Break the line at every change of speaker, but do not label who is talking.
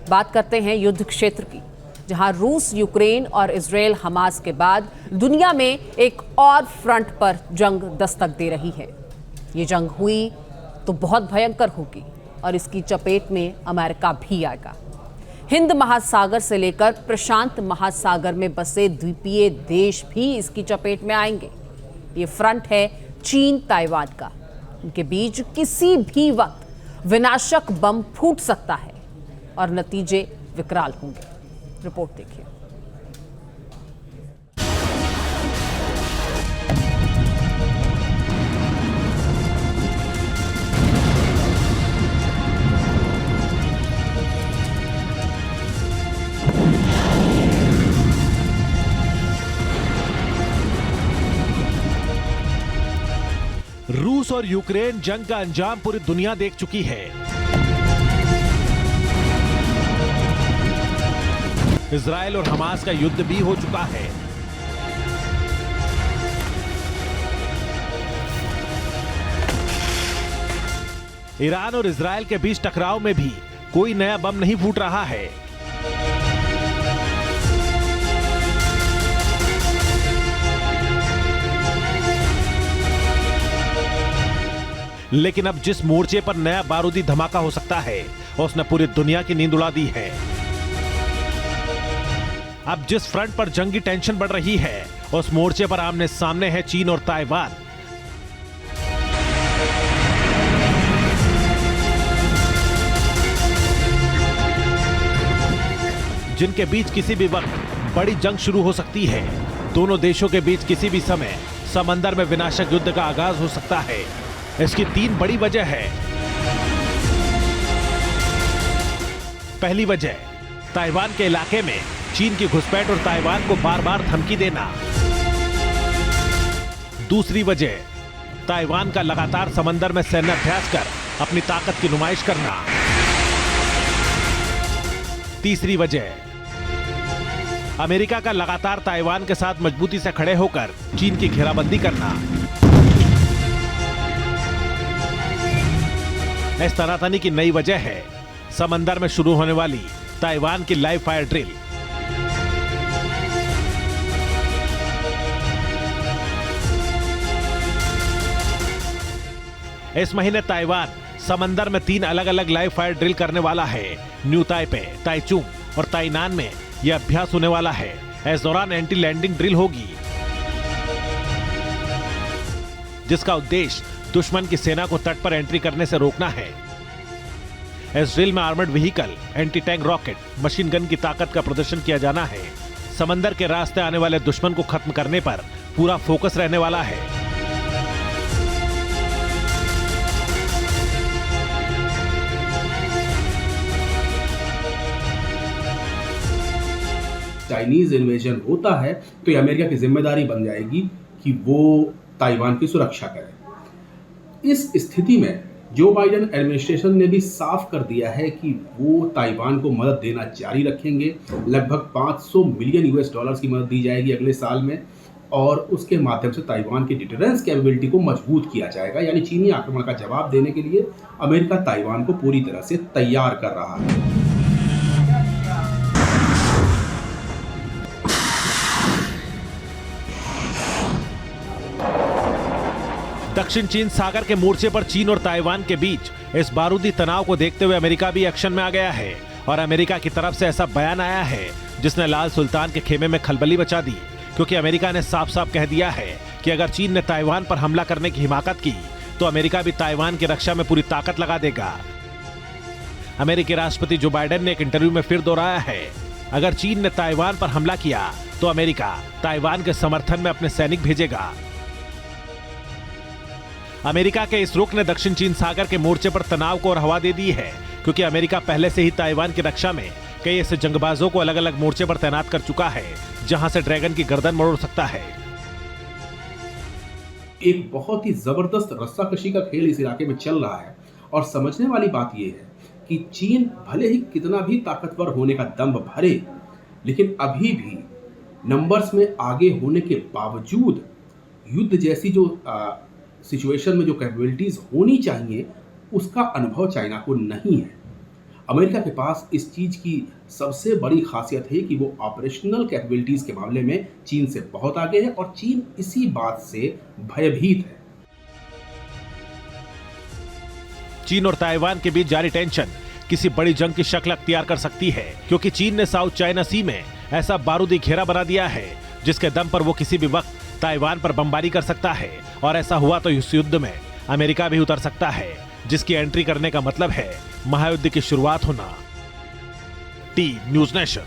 बात करते हैं युद्ध क्षेत्र की, जहां रूस, यूक्रेन और इजरायल हमास के बाद दुनिया में एक और फ्रंट पर जंग दस्तक दे रही है। ये जंग हुई तो बहुत भयंकर होगी और इसकी चपेट में अमेरिका भी आएगा। हिंद महासागर से लेकर प्रशांत महासागर में बसे द्वीपीय देश भी इसकी चपेट में आएंगे। ये फ्रंट है चीन ताइवान का। उनके बीच किसी भी वक्त विनाशक बम फूट सकता है और नतीजे विकराल होंगे। रिपोर्ट देखिए।
रूस और यूक्रेन जंग का अंजाम पूरी दुनिया देख चुकी है। इजरायल और हमास का युद्ध भी हो चुका है। ईरान और इजरायल के बीच टकराव में भी कोई नया बम नहीं फूट रहा है। लेकिन अब जिस मोर्चे पर नया बारूदी धमाका हो सकता है, उसने पूरी दुनिया की नींद उड़ा दी है। अब जिस फ्रंट पर जंगी टेंशन बढ़ रही है, उस मोर्चे पर आमने सामने है चीन और ताइवान। जिनके बीच किसी भी वक्त बड़ी जंग शुरू हो सकती है। दोनों देशों के बीच किसी भी समय समंदर में विनाशक युद्ध का आगाज हो सकता है। इसकी 3 बड़ी वजह है। पहली वजह, ताइवान के इलाके में चीन की घुसपैठ और ताइवान को बार बार धमकी देना। दूसरी वजह, ताइवान का लगातार समंदर में सैन्य अभ्यास कर अपनी ताकत की नुमाइश करना। तीसरी वजह, अमेरिका का लगातार ताइवान के साथ मजबूती से खड़े होकर चीन की घेराबंदी करना। इस तनातनी की नई वजह है समंदर में शुरू होने वाली ताइवान की लाइव फायर ड्रिल। इस महीने ताइवान समंदर में 3 अलग अलग लाइव फायर ड्रिल करने वाला है। न्यू ताइपे, ताइचुंग और ताइनान में यह अभ्यास होने वाला है। इस दौरान एंटी लैंडिंग ड्रिल होगी, जिसका उद्देश्य दुश्मन की सेना को तट पर एंट्री करने से रोकना है। इस ड्रिल में armoured vehicle, anti tank rocket, machine gun की ताकत का प्रदर्शन किया जाना है। समंदर के रास्ते आने वाले दुश्मन को खत्म करने पर पूरा फोकस रहने वाला है।
चाइनीज इन्वेजन होता है तो ये अमेरिका की जिम्मेदारी बन जाएगी कि वो ताइवान की सुरक्षा करे। इस स्थिति में जो बाइडेन एडमिनिस्ट्रेशन ने भी साफ कर दिया है कि वो ताइवान को मदद देना जारी रखेंगे। लगभग $500 मिलियन की मदद दी जाएगी अगले साल में, और उसके माध्यम से ताइवान की डिटरेंस कैपेबिलिटी को मजबूत किया जाएगा। यानी चीनी आक्रमण का जवाब देने के लिए अमेरिका ताइवान को पूरी तरह से तैयार कर रहा है।
दक्षिण चीन सागर के मोर्चे पर चीन और ताइवान के बीच इस बारूदी तनाव को देखते हुए अमेरिका भी एक्शन में आ गया है। और अमेरिका की तरफ से ऐसा बयान आया है जिसने लाल सुल्तान के खेमे में खलबली मचा दी, क्योंकि अमेरिका ने साफ साफ कह दिया है कि अगर चीन ने ताइवान पर हमला करने की हिमाकत की तो अमेरिका भी ताइवान की रक्षा में पूरी ताकत लगा देगा। अमेरिकी राष्ट्रपति जो बाइडेन ने एक इंटरव्यू में फिर दोहराया है, अगर चीन ने ताइवान पर हमला किया तो अमेरिका ताइवान के समर्थन में अपने सैनिक भेजेगा। अमेरिका के इस रुख ने दक्षिण चीन सागर के मोर्चे पर तनाव को और हवा दे दी है, क्योंकि अमेरिका पहले से ही ताइवान की रक्षा में कई ऐसे जंगबाजों को अलग अलग मोर्चे पर तैनात कर चुका है, जहां से ड्रैगन की गर्दन मरोड़ सकता है।
एक बहुत ही जबरदस्त रस्साकशी का खेल इस इलाके में चल रहा है, और समझने वाली बात यह है कि चीन भले ही कितना भी ताकतवर होने का दम्भ भरे, लेकिन अभी भी नंबर्स में आगे होने के बावजूद युद्ध जैसी जो सिचुएशन में जो कैपेबिलिटीज होनी चाहिए उसका अनुभव चाइना को नहीं है। अमेरिका के पास इस चीज की सबसे बड़ी खासियत है कि वो ऑपरेशनल कैपेबिलिटीज के मामले में चीन से बहुत आगे है और चीन इसी बात से भयभीत है।
चीन और ताइवान के बीच जारी टेंशन किसी बड़ी जंग की शक्ल अख्तियार कर सकती है, क्योंकि चीन ने साउथ चाइना सी में ऐसा बारूदी घेरा बना दिया है जिसके दम पर वो किसी भी वक्त ताइवान पर बमबारी कर सकता है। और ऐसा हुआ तो इस युद्ध में अमेरिका भी उतर सकता है, जिसकी एंट्री करने का मतलब है महायुद्ध की शुरुआत होना। T news nation.